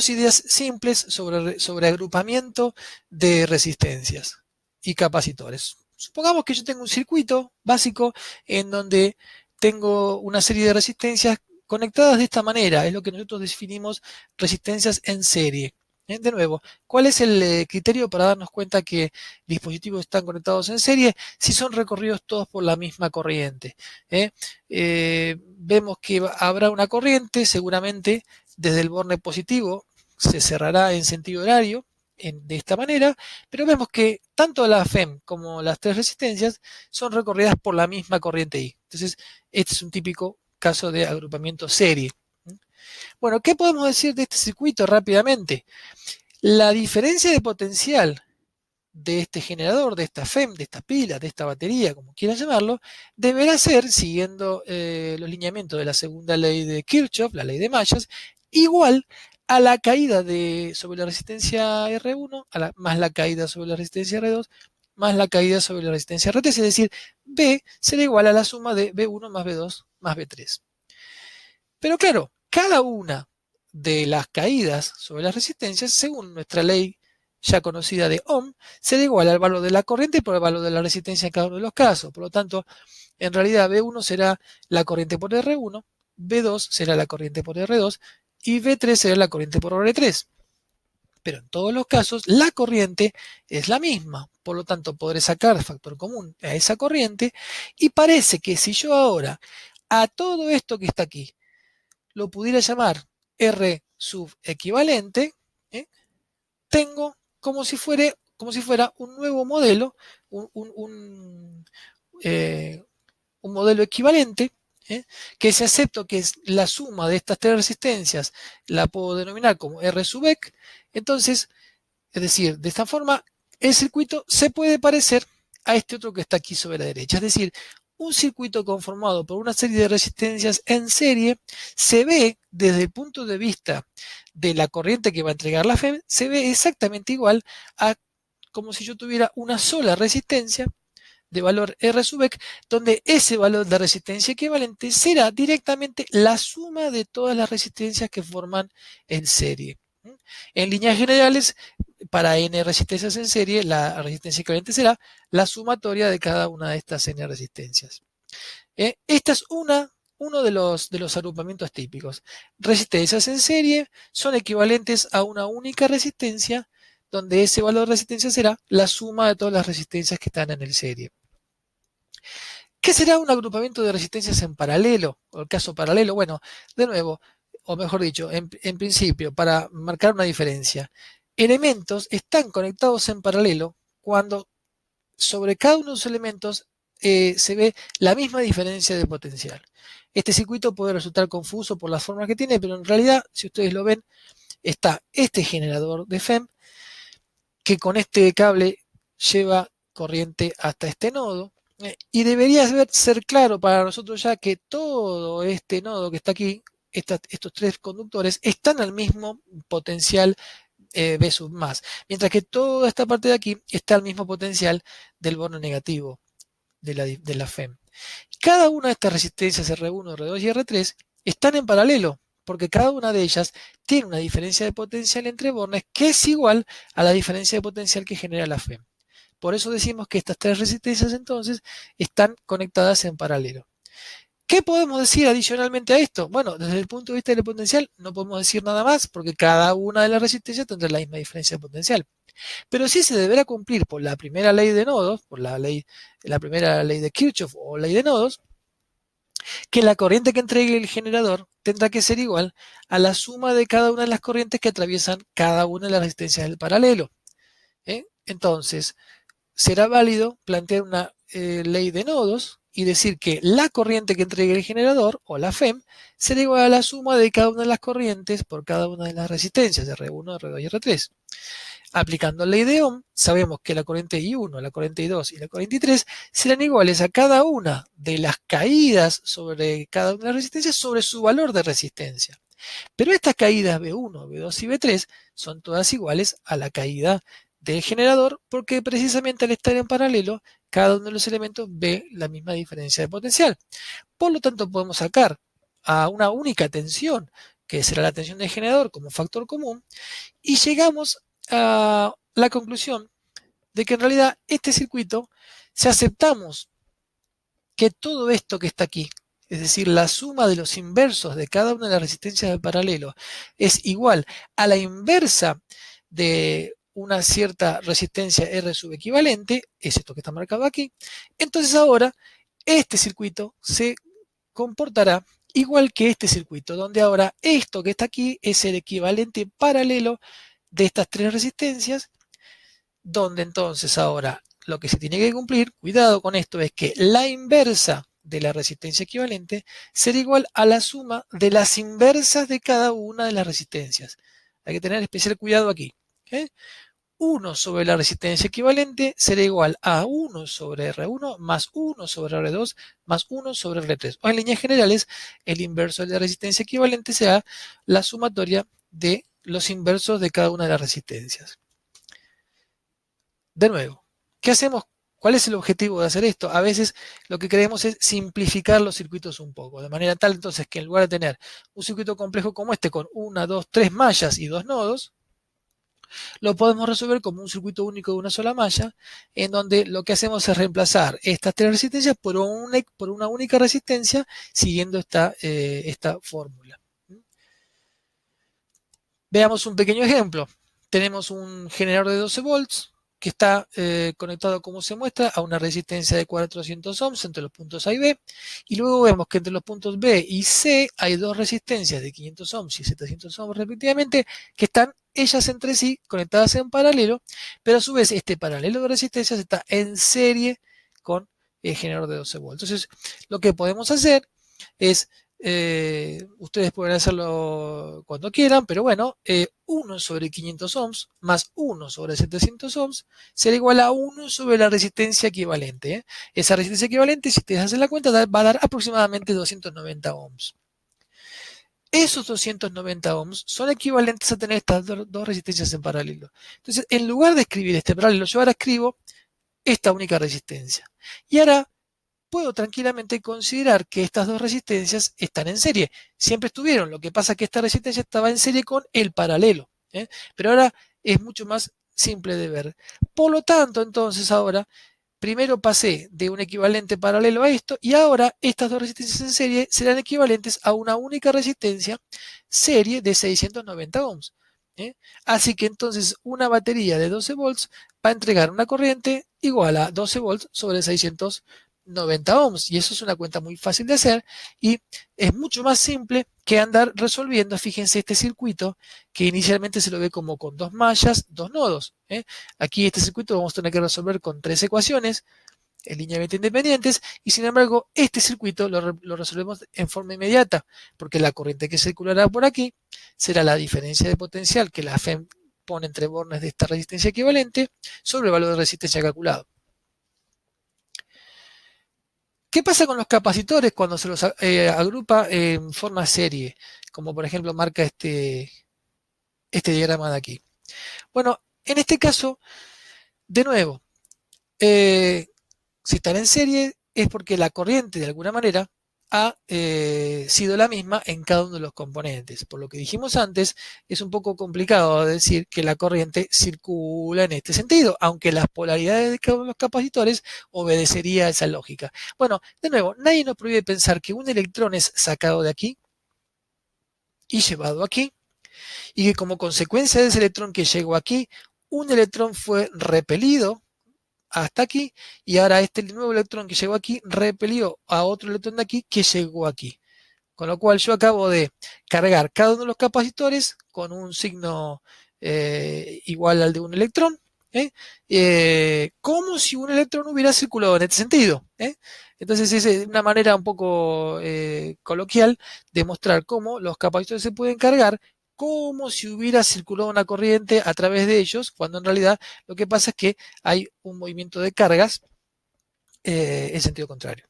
ideas simples sobre agrupamiento de resistencias y capacitores. Supongamos que yo tengo un circuito básico en donde tengo una serie de resistencias conectadas de esta manera, es lo que nosotros definimos resistencias en serie. De nuevo, ¿cuál es el criterio para darnos cuenta que dispositivos están conectados en serie si son recorridos todos por la misma corriente? Vemos que habrá una corriente seguramente desde el borne positivo se cerrará en sentido horario de esta manera, pero vemos que tanto la FEM como las tres resistencias son recorridas por la misma corriente I. Entonces, este es un típico caso de agrupamiento serie. Bueno, ¿qué podemos decir de este circuito rápidamente? La diferencia de potencial de este generador, de esta FEM, de esta pila, de esta batería, como quieran llamarlo, deberá ser, siguiendo los lineamientos de la segunda ley de Kirchhoff, la ley de mallas, igual a la caída sobre la resistencia R1, más la caída sobre la resistencia R2, más la caída sobre la resistencia R3, es decir, B será igual a la suma de B1 más B2 más B3. Pero claro, cada una de las caídas sobre las resistencias, según nuestra ley ya conocida de Ohm, será igual al valor de la corriente por el valor de la resistencia en cada uno de los casos. Por lo tanto, en realidad B1 será la corriente por R1, B2 será la corriente por R2 y B3 será la corriente por R3. Pero en todos los casos, la corriente es la misma. Por lo tanto, podré sacar factor común a esa corriente y parece que si yo ahora a todo esto que está aquí lo pudiera llamar R sub equivalente, tengo como si fuera un nuevo modelo, un modelo equivalente, que si acepto que es la suma de estas tres resistencias, la puedo denominar como R sub ec. Entonces, es decir, de esta forma, el circuito se puede parecer a este otro que está aquí sobre la derecha. Es decir, un circuito conformado por una serie de resistencias en serie se ve desde el punto de vista de la corriente que va a entregar la FEM, se ve exactamente igual a como si yo tuviera una sola resistencia de valor R sub ec, donde ese valor de resistencia equivalente será directamente la suma de todas las resistencias que forman en serie. En líneas generales, para n resistencias en serie, la resistencia equivalente será la sumatoria de cada una de estas n resistencias. Esta es uno de los agrupamientos típicos. Resistencias en serie son equivalentes a una única resistencia, donde ese valor de resistencia será la suma de todas las resistencias que están en el serie. ¿Qué será un agrupamiento de resistencias en paralelo? O el caso paralelo, bueno, de nuevo, o mejor dicho, en principio, para marcar una diferencia, elementos están conectados en paralelo cuando sobre cada uno de los elementos se ve la misma diferencia de potencial. Este circuito puede resultar confuso por las formas que tiene, pero en realidad, si ustedes lo ven, está este generador de FEM que con este cable lleva corriente hasta este nodo. Y debería ser claro para nosotros ya que todo este nodo que está aquí, estos tres conductores, están al mismo potencial B sub más, mientras que toda esta parte de aquí está al mismo potencial del bono negativo de la FEM. Cada una de estas resistencias R1, R2 y R3 están en paralelo, porque cada una de ellas tiene una diferencia de potencial entre bornes que es igual a la diferencia de potencial que genera la FEM. Por eso decimos que estas tres resistencias entonces están conectadas en paralelo. ¿Qué podemos decir adicionalmente a esto? Bueno, desde el punto de vista del potencial no podemos decir nada más porque cada una de las resistencias tendrá la misma diferencia de potencial. Pero sí se deberá cumplir por la primera ley de nodos, por la primera ley de Kirchhoff o ley de nodos, que la corriente que entregue el generador tendrá que ser igual a la suma de cada una de las corrientes que atraviesan cada una de las resistencias del paralelo. Entonces, será válido plantear una ley de nodos y decir que la corriente que entregue el generador, o la FEM, será igual a la suma de cada una de las corrientes por cada una de las resistencias, R1, R2 y R3. Aplicando la ley de Ohm, sabemos que la corriente I1, la corriente I2 y la corriente I3 serán iguales a cada una de las caídas sobre cada una de las resistencias sobre su valor de resistencia. Pero estas caídas B1, B2 y B3 son todas iguales a la caída del generador porque precisamente al estar en paralelo, cada uno de los elementos ve la misma diferencia de potencial. Por lo tanto, podemos sacar a una única tensión, que será la tensión del generador como factor común, y llegamos a la conclusión de que en realidad este circuito, si aceptamos que todo esto que está aquí, es decir, la suma de los inversos de cada una de las resistencias del paralelo, es igual a la inversa de una cierta resistencia R subequivalente, es esto que está marcado aquí, entonces ahora este circuito se comportará igual que este circuito, donde ahora esto que está aquí es el equivalente paralelo de estas tres resistencias, donde entonces ahora lo que se tiene que cumplir, cuidado con esto, es que la inversa de la resistencia equivalente será igual a la suma de las inversas de cada una de las resistencias. Hay que tener especial cuidado aquí. ¿Okay? 1 sobre la resistencia equivalente será igual a 1 sobre R1 más 1 sobre R2 más 1 sobre R3. O en líneas generales, el inverso de la resistencia equivalente será la sumatoria de los inversos de cada una de las resistencias. De nuevo, ¿qué hacemos? ¿Cuál es el objetivo de hacer esto? A veces lo que queremos es simplificar los circuitos un poco, de manera tal entonces que en lugar de tener un circuito complejo como este con 1, 2, 3 mallas y 2 nodos, lo podemos resolver como un circuito único de una sola malla, en donde lo que hacemos es reemplazar estas tres resistencias por una única resistencia siguiendo esta fórmula. Veamos un pequeño ejemplo. Tenemos un generador de 12 volts que está conectado, como se muestra, a una resistencia de 400 ohms entre los puntos A y B, y luego vemos que entre los puntos B y C hay dos resistencias de 500 ohms y 700 ohms respectivamente, que están ellas entre sí conectadas en paralelo, pero a su vez este paralelo de resistencias está en serie con el generador de 12 volts. Entonces, lo que podemos hacer es ustedes pueden hacerlo cuando quieran, pero bueno, 1 sobre 500 ohms más 1 sobre 700 ohms será igual a 1 sobre la resistencia equivalente. Esa resistencia equivalente, si ustedes hacen la cuenta, va a dar aproximadamente 290 ohms. Esos 290 ohms son equivalentes a tener estas dos resistencias en paralelo. Entonces, en lugar de escribir este paralelo, yo ahora escribo esta única resistencia. Y ahora puedo tranquilamente considerar que estas dos resistencias están en serie. Siempre estuvieron, lo que pasa es que esta resistencia estaba en serie con el paralelo. Pero ahora es mucho más simple de ver. Por lo tanto, entonces ahora, primero pasé de un equivalente paralelo a esto y ahora estas dos resistencias en serie serán equivalentes a una única resistencia serie de 690 ohms. Así que entonces una batería de 12 volts va a entregar una corriente igual a 12 volts sobre 690 ohms. Y eso es una cuenta muy fácil de hacer y es mucho más simple que andar resolviendo, fíjense, este circuito que inicialmente se lo ve como con dos mallas, dos nodos. Aquí este circuito vamos a tener que resolver con tres ecuaciones en linealmente independientes y sin embargo este circuito lo resolvemos en forma inmediata porque la corriente que circulará por aquí será la diferencia de potencial que la FEM pone entre bornes de esta resistencia equivalente sobre el valor de resistencia calculado. ¿Qué pasa con los capacitores cuando se los agrupa en forma serie? Como por ejemplo marca este diagrama de aquí. Bueno, en este caso, de nuevo, si están en serie es porque la corriente de alguna manera ha sido la misma en cada uno de los componentes. Por lo que dijimos antes, es un poco complicado decir que la corriente circula en este sentido, aunque las polaridades de cada uno de los capacitores obedecería a esa lógica. Bueno, de nuevo, nadie nos prohíbe pensar que un electrón es sacado de aquí y llevado aquí, y que como consecuencia de ese electrón que llegó aquí, un electrón fue repelido hasta aquí y ahora este nuevo electrón que llegó aquí repelió a otro electrón de aquí que llegó aquí. Con lo cual yo acabo de cargar cada uno de los capacitores con un signo igual al de un electrón, como si un electrón hubiera circulado en este sentido. Entonces es una manera un poco coloquial de mostrar cómo los capacitores se pueden cargar como si hubiera circulado una corriente a través de ellos, cuando en realidad lo que pasa es que hay un movimiento de cargas en sentido contrario.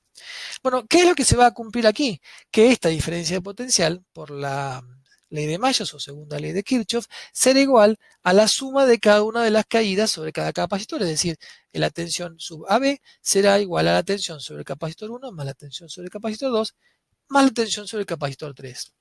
Bueno, ¿qué es lo que se va a cumplir aquí? Que esta diferencia de potencial, por la ley de Mayos o segunda ley de Kirchhoff, será igual a la suma de cada una de las caídas sobre cada capacitor, es decir, la tensión sub AB será igual a la tensión sobre el capacitor 1 más la tensión sobre el capacitor 2 más la tensión sobre el capacitor 3.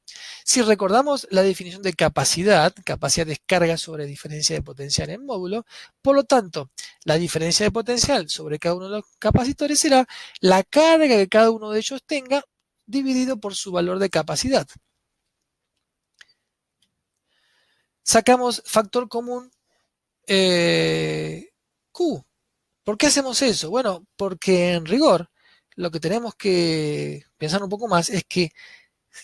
Si recordamos la definición de capacidad es carga sobre diferencia de potencial en módulo, por lo tanto, la diferencia de potencial sobre cada uno de los capacitores será la carga que cada uno de ellos tenga dividido por su valor de capacidad. Sacamos factor común Q. ¿Por qué hacemos eso? Bueno, porque en rigor lo que tenemos que pensar un poco más es que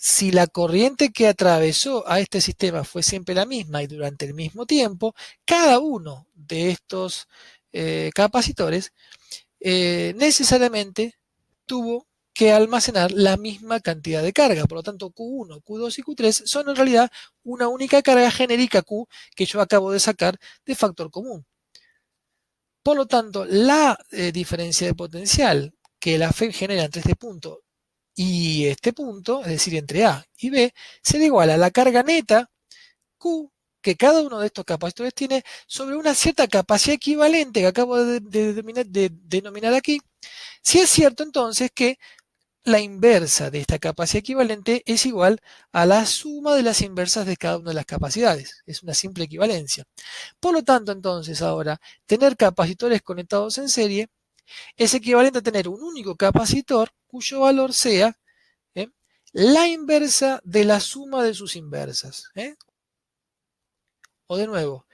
Si la corriente que atravesó a este sistema fue siempre la misma y durante el mismo tiempo, cada uno de estos capacitores necesariamente tuvo que almacenar la misma cantidad de carga. Por lo tanto, Q1, Q2 y Q3 son en realidad una única carga genérica Q que yo acabo de sacar de factor común. Por lo tanto, la diferencia de potencial que la FEM genera entre este punto y este punto, es decir, entre A y B, será igual a la carga neta Q que cada uno de estos capacitores tiene sobre una cierta capacidad equivalente que acabo de denominar aquí. Si es cierto entonces que la inversa de esta capacidad equivalente es igual a la suma de las inversas de cada una de las capacidades. Es una simple equivalencia. Por lo tanto, entonces, ahora, tener capacitores conectados en serie es equivalente a tener un único capacitor cuyo valor sea ¿eh? la inversa de la suma de sus inversas. O de nuevo,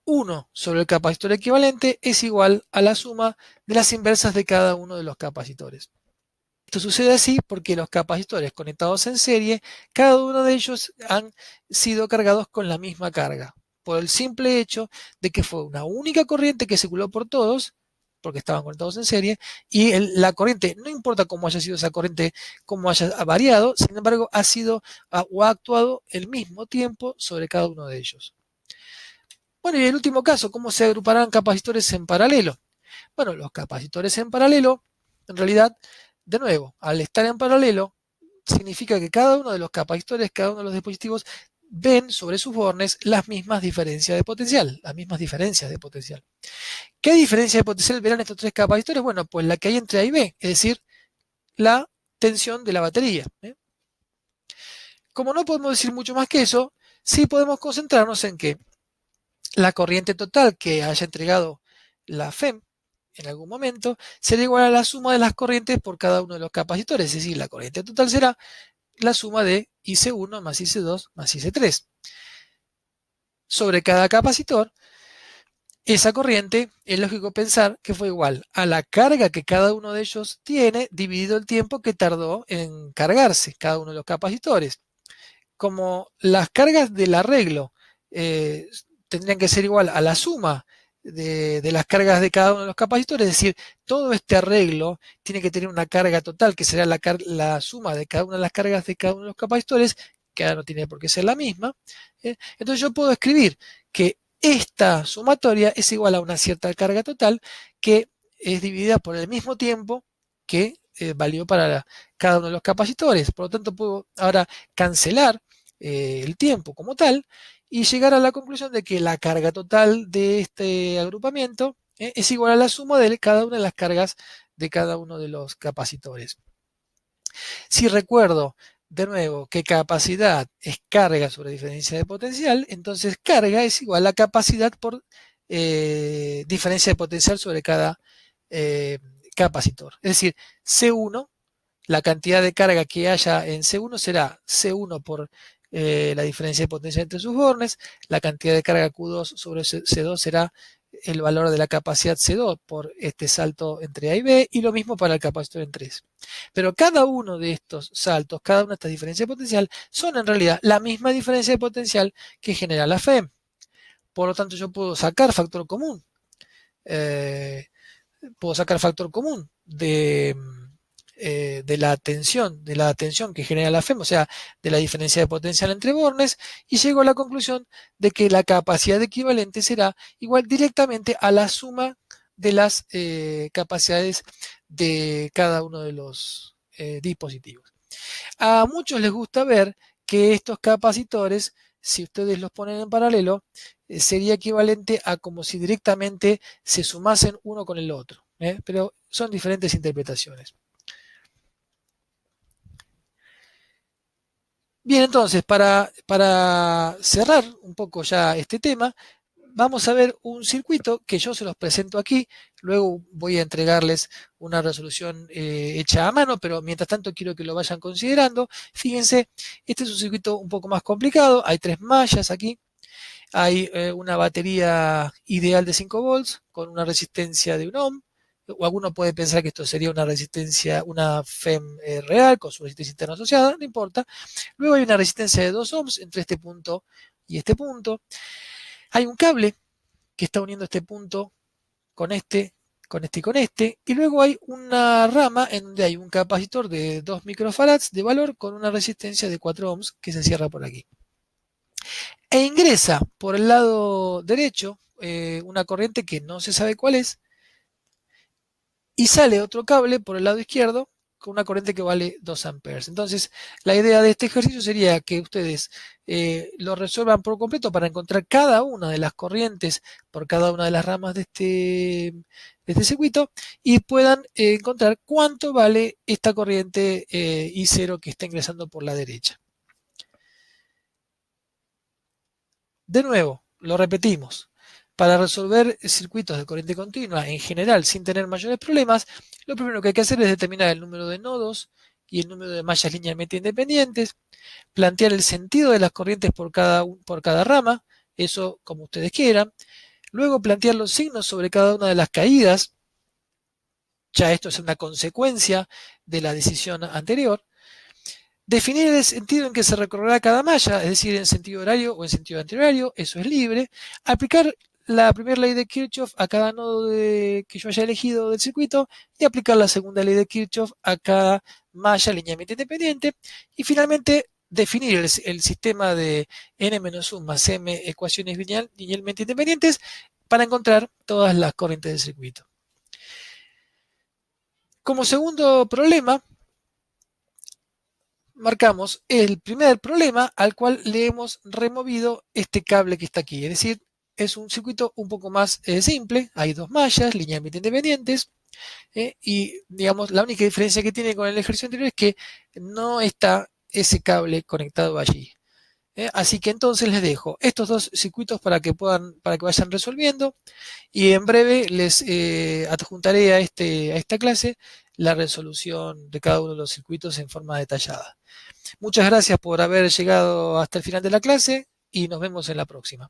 1 sobre el capacitor equivalente es igual a la suma de las inversas de cada uno de los capacitores. Esto sucede así porque los capacitores conectados en serie, cada uno de ellos han sido cargados con la misma carga, por el simple hecho de que fue una única corriente que circuló por todos, porque estaban conectados en serie, y la corriente, no importa cómo haya sido esa corriente, cómo haya variado, sin embargo, ha sido o ha actuado al mismo tiempo sobre cada uno de ellos. Bueno, y el último caso, ¿cómo se agruparán capacitores en paralelo? Bueno, los capacitores en paralelo, en realidad, de nuevo, al estar en paralelo, significa que cada uno de los capacitores, cada uno de los dispositivos, ven sobre sus bornes las mismas diferencias de potencial, las mismas diferencias de potencial. ¿Qué diferencia de potencial verán estos tres capacitores? Bueno, pues la que hay entre A y B, es decir, la tensión de la batería. Como no podemos decir mucho más que eso, sí podemos concentrarnos en que la corriente total que haya entregado la FEM en algún momento será igual a la suma de las corrientes por cada uno de los capacitores, es decir, la corriente total será la suma de IC1 más IC2 más IC3. Sobre cada capacitor, esa corriente es lógico pensar que fue igual a la carga que cada uno de ellos tiene dividido el tiempo que tardó en cargarse cada uno de los capacitores. Como las cargas del arreglo tendrían que ser igual a la suma de las cargas de cada uno de los capacitores, es decir, todo este arreglo tiene que tener una carga total que será la suma de cada una de las cargas de cada uno de los capacitores, que ahora no tiene por qué ser la misma. Entonces yo puedo escribir que esta sumatoria es igual a una cierta carga total que es dividida por el mismo tiempo que valió para cada uno de los capacitores. Por lo tanto, puedo ahora cancelar el tiempo como tal y llegar a la conclusión de que la carga total de este agrupamiento es igual a la suma de cada una de las cargas de cada uno de los capacitores. Si recuerdo de nuevo que capacidad es carga sobre diferencia de potencial, entonces carga es igual a capacidad por diferencia de potencial sobre cada capacitor. Es decir, C1, la cantidad de carga que haya en C1 será C1 por la diferencia de potencia entre sus bornes, la cantidad de carga Q2 sobre C2 será el valor de la capacidad C2 por este salto entre A y B, y lo mismo para el capacitor en 3. Pero cada uno de estos saltos, cada una de estas diferencias de potencial, son en realidad la misma diferencia de potencial que genera la FEM. Por lo tanto, yo puedo sacar factor común. Puedo sacar factor común de la tensión que genera la FEM, o sea, de la diferencia de potencial entre bornes, y llego a la conclusión de que la capacidad equivalente será igual directamente a la suma de las capacidades de cada uno de los dispositivos. A muchos les gusta ver que estos capacitores, si ustedes los ponen en paralelo, sería equivalente a como si directamente se sumasen uno con el otro, pero son diferentes interpretaciones. Bien, entonces, para cerrar un poco ya este tema, vamos a ver un circuito que yo se los presento aquí, luego voy a entregarles una resolución hecha a mano, pero mientras tanto quiero que lo vayan considerando. Fíjense, este es un circuito un poco más complicado, hay 3 mallas aquí, hay una batería ideal de 5 volts con una resistencia de 1 ohm, o alguno puede pensar que esto sería una resistencia, una FEM real con su resistencia interna asociada, no importa. Luego hay una resistencia de 2 ohms entre este punto y este punto. Hay un cable que está uniendo este punto con este, con este y con este. Y luego hay una rama en donde hay un capacitor de 2 microfarads de valor con una resistencia de 4 ohms que se cierra por aquí. E ingresa por el lado derecho una corriente que no se sabe cuál es, y sale otro cable por el lado izquierdo con una corriente que vale 2 amperes. Entonces, la idea de este ejercicio sería que ustedes lo resuelvan por completo para encontrar cada una de las corrientes por cada una de las ramas de este circuito y puedan encontrar cuánto vale esta corriente I0 que está ingresando por la derecha. De nuevo, lo repetimos. Para resolver circuitos de corriente continua en general sin tener mayores problemas, lo primero que hay que hacer es determinar el número de nodos y el número de mallas linealmente independientes, plantear el sentido de las corrientes por cada rama, eso como ustedes quieran, luego plantear los signos sobre cada una de las caídas, ya esto es una consecuencia de la decisión anterior, definir el sentido en que se recorrerá cada malla, es decir, en sentido horario o en sentido antihorario, eso es libre. Aplicar la primera ley de Kirchhoff a cada nodo que yo haya elegido del circuito y aplicar la segunda ley de Kirchhoff a cada malla linealmente independiente. Y finalmente, definir el sistema de n-1 más m ecuaciones linealmente independientes para encontrar todas las corrientes del circuito. Como segundo problema, marcamos el primer problema al cual le hemos removido este cable que está aquí. Es decir, es un circuito un poco más simple. Hay dos mallas linealmente independientes. Y digamos, la única diferencia que tiene con el ejercicio anterior es que no está ese cable conectado allí. Así que entonces les dejo estos dos circuitos para que vayan resolviendo, y en breve les adjuntaré a esta clase la resolución de cada uno de los circuitos en forma detallada. Muchas gracias por haber llegado hasta el final de la clase y nos vemos en la próxima.